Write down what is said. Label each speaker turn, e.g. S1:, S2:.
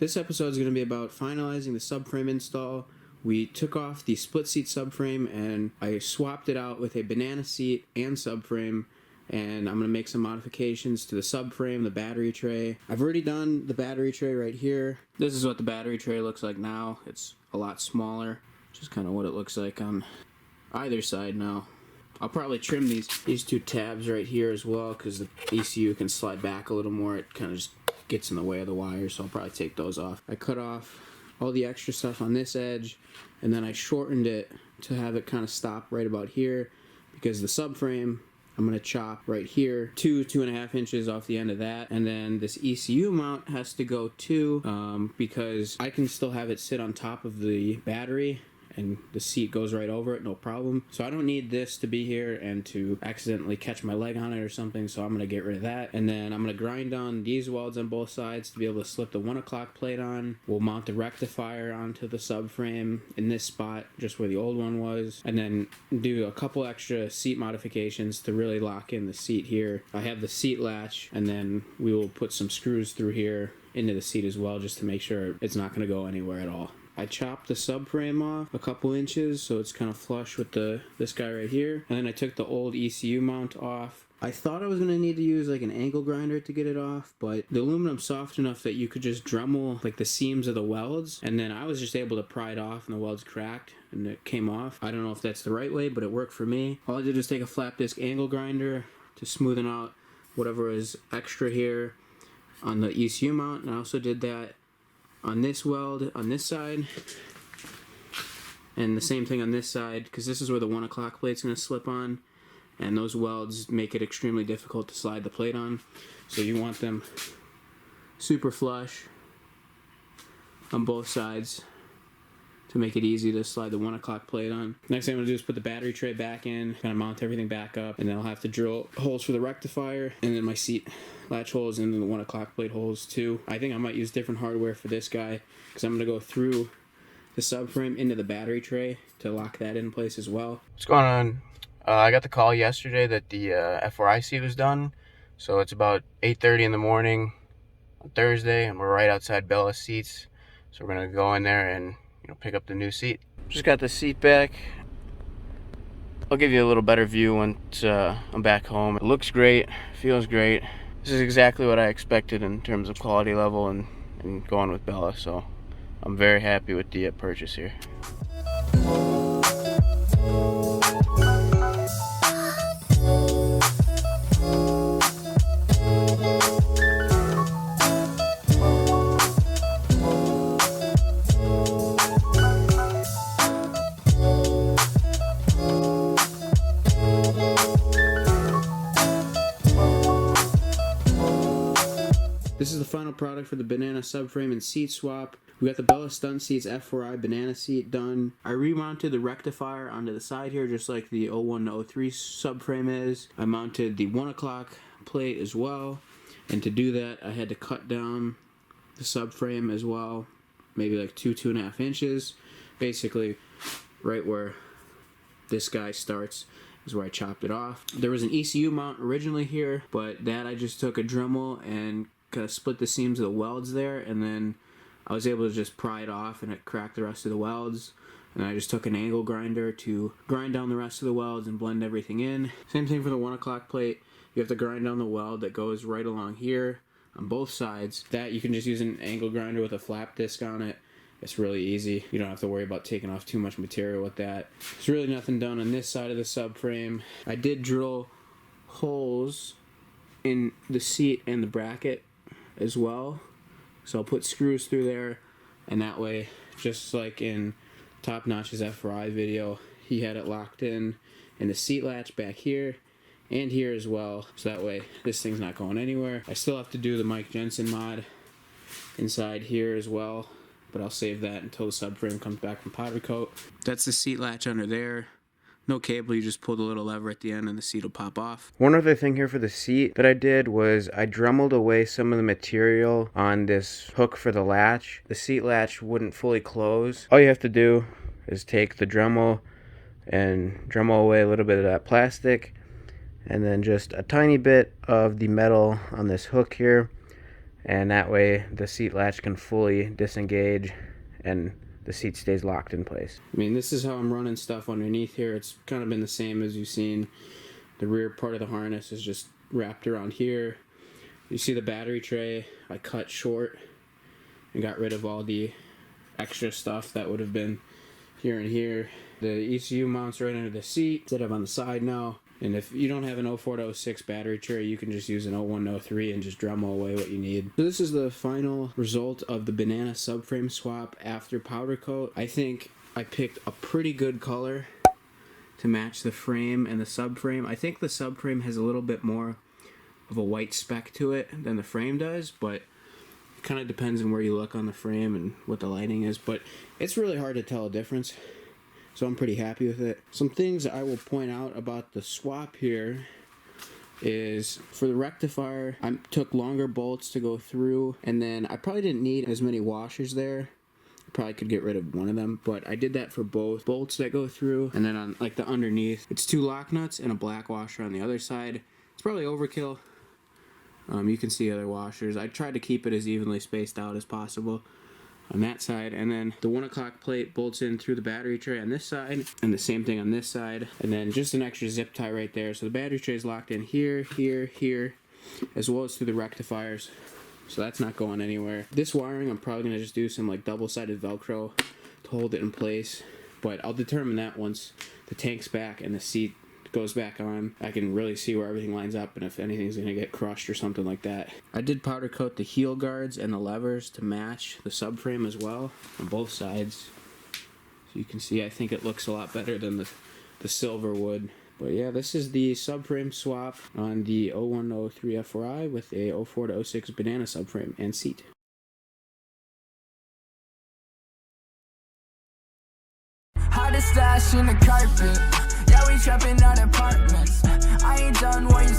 S1: This episode is going to be about finalizing the subframe install. We took off the split seat subframe and I swapped it out with a banana seat and subframe, and I'm going to make some modifications to the subframe, the battery tray. I've already done the battery tray right here. This is what the battery tray looks like now. It's a lot smaller, which is kind of what it looks like on either side now. I'll probably trim these two tabs right here as well because the ECU can slide back a little more. It kind of just gets in the way of the wire, so I'll probably take those off. I cut off all the extra stuff on this edge, and then I shortened it to have it kind of stop right about here because the subframe, I'm going to chop right here 2.5 inches off the end of that, and then this ECU mount has to go too because I can still have it sit on top of the battery and the seat goes right over it, no problem. So I don't need this to be here and to accidentally catch my leg on it or something, so I'm going to get rid of that. And then I'm going to grind on these welds on both sides to be able to slip the 1 o'clock plate on. We'll mount the rectifier onto the subframe in this spot, just where the old one was, and then do a couple extra seat modifications to really lock in the seat here. I have the seat latch, and then we will put some screws through here into the seat as well, just to make sure it's not going to go anywhere at all. I chopped the subframe off a couple inches so it's kind of flush with this guy right here, and then I took the old ECU mount off. I thought I was going to need to use like an angle grinder to get it off, but the aluminum's soft enough that you could just Dremel like the seams of the welds, and then I was just able to pry it off and the welds cracked and it came off. I don't know if that's the right way, but it worked for me. All I did was take a flat disc angle grinder to smoothen out whatever is extra here on the ECU mount, and I also did that on this weld on this side, and the same thing on this side, because this is where the 1 o'clock plate's going to slip on, and those welds make it extremely difficult to slide the plate on, so you want them super flush on both sides to make it easy to slide the 1 o'clock plate on. Next thing I'm going to do is put the battery tray back in, kind of mount everything back up, and then I'll have to drill holes for the rectifier, and then my seat latch holes, and then the 1 o'clock plate holes too. I think I might use different hardware for this guy, because I'm going to go through the subframe into the battery tray to lock that in place as well. What's going on? I got the call yesterday that the F4i seat was done, so it's about 8:30 in the morning on Thursday, and we're right outside Bella's Seats, so we're going to go in there and pick up the new seat. Just got the seat back. I'll give you a little better view once I'm back home. It looks great, feels great. This is exactly what I expected in terms of quality level and going with Bella, so I'm very happy with the purchase here. This is the final product for the banana subframe and seat swap. We got the Bella Stunt Seats F4i banana seat done. I remounted the rectifier onto the side here just like the 01 to 03 subframe is. I mounted the 1 o'clock plate as well, and to do that I had to cut down the subframe as well, maybe like 2.5 inches. Basically right where this guy starts is where I chopped it off. There was an ECU mount originally here, but that I just took a Dremel and kind of split the seams of the welds there, and then I was able to just pry it off and it cracked the rest of the welds, and I just took an angle grinder to grind down the rest of the welds and blend everything in. Same thing for the 1 o'clock plate. You have to grind down the weld that goes right along here on both sides. That you can just use an angle grinder with a flap disc on it. It's really easy. You don't have to worry about taking off too much material with that. There's really nothing done on this side of the subframe. I did drill holes in the seat and the bracket as well, so I'll put screws through there, and that way, just like in Top Notch's F4i video, he had it locked in the seat latch back here and here as well, so that way this thing's not going anywhere. I still have to do the Mike Jensen mod inside here as well, but I'll save that until the subframe comes back from powder coat. That's the seat latch under there. No cable, you just pull the little lever at the end and the seat will pop off. One other thing here for the seat that I did was I Dremeled away some of the material on this hook for the latch. The seat latch wouldn't fully close. All you have to do is take the Dremel and Dremel away a little bit of that plastic, and then just a tiny bit of the metal on this hook here, and that way the seat latch can fully disengage and the seat stays locked in place. I mean, this is how I'm running stuff underneath here. It's kind of been the same as you've seen. The rear part of the harness is just wrapped around here. You see the battery tray I cut short and got rid of all the extra stuff that would have been here and here. The ECU mounts right under the seat instead of on the side now. And if you don't have an 04 to 06 battery tray, you can just use an 01 to 03 and just Dremel away what you need. So this is the final result of the banana subframe swap after powder coat. I think I picked a pretty good color to match the frame and the subframe. I think the subframe has a little bit more of a white speck to it than the frame does, but it kind of depends on where you look on the frame and what the lighting is, but it's really hard to tell a difference. So I'm pretty happy with it. Some things I will point out about the swap here is for the rectifier, I took longer bolts to go through, and then I probably didn't need as many washers there. I probably could get rid of one of them, but I did that for both bolts that go through, and then on like the underneath, it's 2 lock nuts and a black washer on the other side. It's probably overkill. You can see other washers. I tried to keep it as evenly spaced out as possible on that side, and then the 1 o'clock plate bolts in through the battery tray on this side, and the same thing on this side, and then just an extra zip tie right there. So the battery tray is locked in here, here, here, as well as through the rectifiers. So that's not going anywhere. This wiring, I'm probably gonna just do some like double-sided Velcro to hold it in place, but I'll determine that once the tank's back and the seat goes back on. I can really see where everything lines up and if anything's gonna get crushed or something like that. I did powder coat the heel guards and the levers to match the subframe as well on both sides. So you can see I think it looks a lot better than the silver would. But yeah, this is the subframe swap on the 0103 F4i with a 04 to 06 banana subframe and seat.
S2: Hardest stash in the carpet. Yeah, we trapping out apartments. I ain't done what you